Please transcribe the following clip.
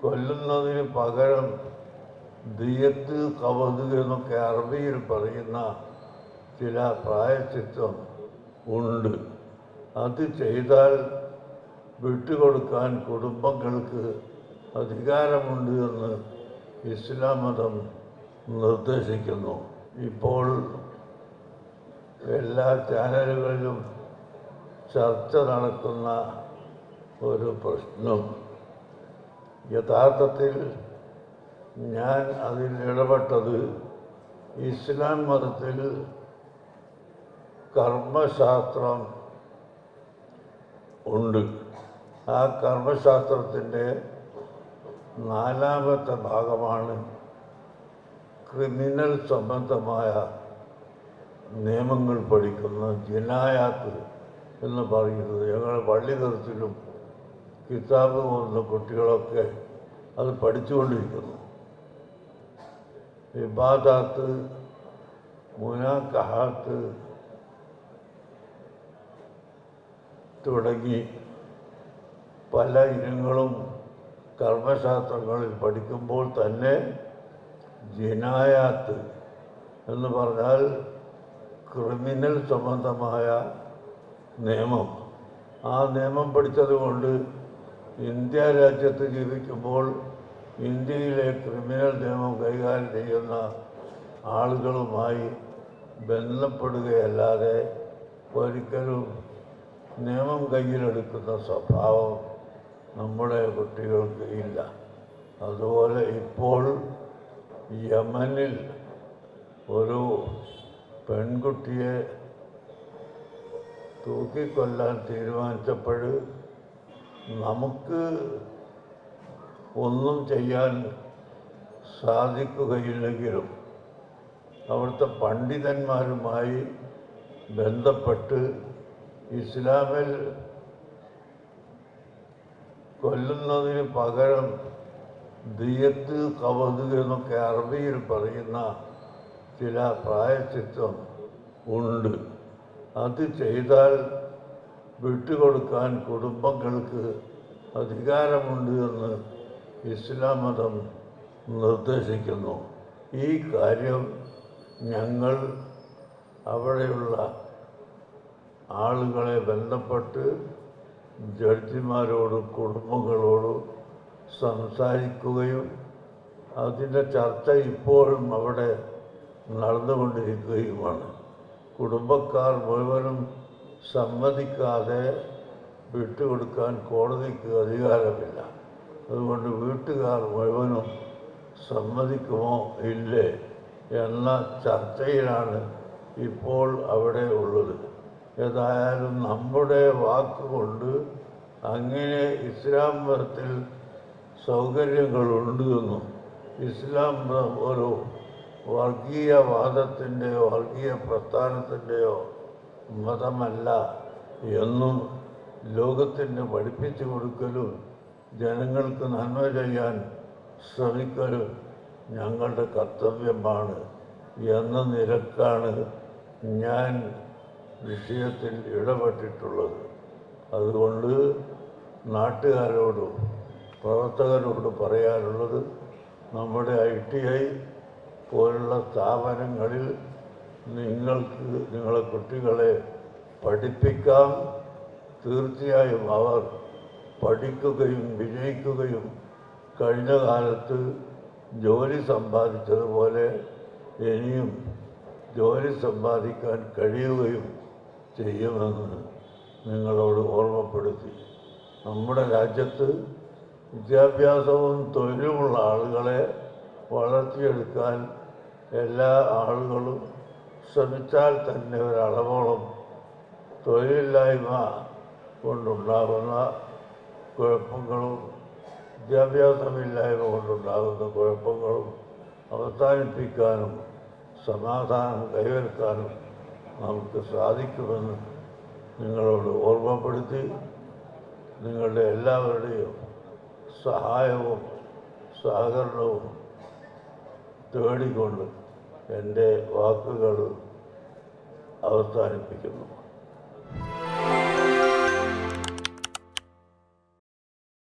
കൊല്ലുന്നതിന് പകരം ദിയത്ത് കവത് എന്നൊക്കെ അറബിയിൽ പറയുന്ന ചില പ്രായശ്ചിത്തം ഉണ്ട്. അത് ചെയ്താൽ വിട്ടുകൊടുക്കാൻ കുടുംബങ്ങൾക്ക് അധികാരമുണ്ട് എന്ന് ഇസ്ലാം മതം നിർദ്ദേശിക്കുന്നു. ഇപ്പോൾ എല്ലാ ചാനലുകളിലും ചർച്ച നടക്കുന്ന ഒരു പ്രശ്നം, യഥാർത്ഥത്തിൽ ഞാൻ അതിൽ ഇടപെട്ടത് ഇസ്ലാം മതത്തിൽ കർമ്മശാസ്ത്രം ഉണ്ട്. ആ കർമ്മശാസ്ത്രത്തിൻ്റെ 4ാമത്തെ ഭാഗമാണ് ക്രിമിനൽ സംബന്ധമായ നിയമങ്ങൾ പഠിക്കുന്ന ജിനായാത്ത് എന്ന് പറയുന്നത്. ഞങ്ങൾ പള്ളി തരത്തിലും കിതാബ് പോകുന്ന കുട്ടികളൊക്കെ അത് പഠിച്ചുകൊണ്ടിരിക്കുന്നു. ഇബാദാത്ത്, മുനാക്കഹാത്ത് തുടങ്ങി പല ഇനങ്ങളും കർമ്മശാസ്ത്രങ്ങളിൽ പഠിക്കുമ്പോൾ തന്നെ ജിനായാത്ത് എന്ന് പറഞ്ഞാൽ ക്രിമിനൽ സംബന്ധമായ നിയമം. ആ നിയമം പഠിച്ചതുകൊണ്ട് ഇന്ത്യ രാജ്യത്ത് ജീവിക്കുമ്പോൾ ഇന്ത്യയിലെ ക്രിമിനൽ നിയമം കൈകാര്യം ചെയ്യുന്ന ആളുകളുമായി ബന്ധപ്പെടുകയല്ലാതെ ഒരിക്കലും നിയമം കയ്യിലെടുക്കുന്ന സ്വഭാവം നമ്മുടെ കുട്ടികൾക്ക് ഇല്ല. അതുപോലെ ഇപ്പോൾ യമനിൽ ഒരു പെൺകുട്ടിയെ തൂക്കിക്കൊല്ലാൻ തീരുമാനിച്ചപ്പോൾ നമുക്ക് ഒന്നും ചെയ്യാൻ സാധിക്കുകയില്ലെങ്കിലും അവിടുത്തെ പണ്ഡിതന്മാരുമായി ബന്ധപ്പെട്ട് ഇസ്ലാമിൽ കൊല്ലുന്നതിന് പകരം ദിയത്ത് കവത് എന്നൊക്കെ അറബിയിൽ പറയുന്ന ചില പ്രായശ്ചിത്തം ഉണ്ട്. അത് ചെയ്താൽ വിട്ടുകൊടുക്കാൻ കുടുംബങ്ങൾക്ക് അധികാരമുണ്ട് എന്ന് ഇസ്ലാം മതം നിർദ്ദേശിക്കുന്നു. ഈ കാര്യം ഞങ്ങൾ അവിടെയുള്ള ആളുകളെ ബന്ധപ്പെട്ട് ജഡ്ജിമാരോടും കുടുംബങ്ങളോടും സംസാരിക്കുകയും അതിൻ്റെ ചർച്ച ഇപ്പോഴും അവിടെ നടന്നുകൊണ്ടിരിക്കുകയുമാണ്. കുടുംബക്കാർ മുഴുവനും സമ്മതിക്കാതെ വിട്ടുകൊടുക്കാൻ കോടതിക്ക് അധികാരമില്ല. അതുകൊണ്ട് വീട്ടുകാർ മുഴുവനും സമ്മതിക്കുമോ ഇല്ലേ എന്ന ചർച്ചയിലാണ് ഇപ്പോൾ അവിടെ ഉള്ളത്. ഏതായാലും നമ്മുടെ വാക്കുകൊണ്ട് അങ്ങനെ ഇസ്ലാം മതത്തിൽ സൗകര്യങ്ങളുണ്ട് എന്നും ഇസ്ലാം മതം ഒരു വർഗീയവാദത്തിൻ്റെയോ വർഗീയ പ്രസ്ഥാനത്തിൻ്റെയോ മതമല്ല എന്നും ലോകത്തിന് പഠിപ്പിച്ചു കൊടുക്കലും ജനങ്ങൾക്ക് നന്മ ചെയ്യാൻ ശ്രമിക്കലും ഞങ്ങളുടെ കർത്തവ്യമാണ് എന്ന നിലക്കാണ് ഞാൻ വിഷയത്തിൽ ഇടപെട്ടിട്ടുള്ളത്. അതുകൊണ്ട് നാട്ടുകാരോടും പ്രവർത്തകരോട് പറയാനുള്ളത്, നമ്മുടെ ITI പോലുള്ള സ്ഥാപനങ്ങളിൽ നിങ്ങൾക്ക് നിങ്ങളെ കുട്ടികളെ പഠിപ്പിക്കാം. തീർച്ചയായും അവർ പഠിക്കുകയും വിജയിക്കുകയും കഴിഞ്ഞ കാലത്ത് ജോലി സമ്പാദിച്ചതുപോലെ ഇനിയും ജോലി സമ്പാദിക്കാൻ കഴിയുകയും ചെയ്യുമെന്ന് നിങ്ങളോട് ഓർമ്മപ്പെടുത്തി. നമ്മുടെ രാജ്യത്ത് വിദ്യാഭ്യാസവും തൊഴിലുമുള്ള ആളുകളെ വളർത്തിയെടുക്കാൻ എല്ലാ ആളുകളും ശ്രമിച്ചാൽ തന്നെ ഒരളവോളം തൊഴിലില്ലായ്മ കൊണ്ടുണ്ടാകുന്ന കുഴപ്പങ്ങളും വിദ്യാഭ്യാസമില്ലായ്മ കൊണ്ടുണ്ടാകുന്ന കുഴപ്പങ്ങളും അവസാനിപ്പിക്കാനും സമാധാനം കൈവരുത്താനും നമുക്ക് സാധിക്കുമെന്ന് നിങ്ങളോട് ഓർമ്മപ്പെടുത്തി നിങ്ങളുടെ എല്ലാവരുടെയും സഹായവും സഹകരണവും തേടിക്കൊണ്ട് എൻ്റെ വാക്കുകൾ അവസാനിപ്പിക്കുന്നു.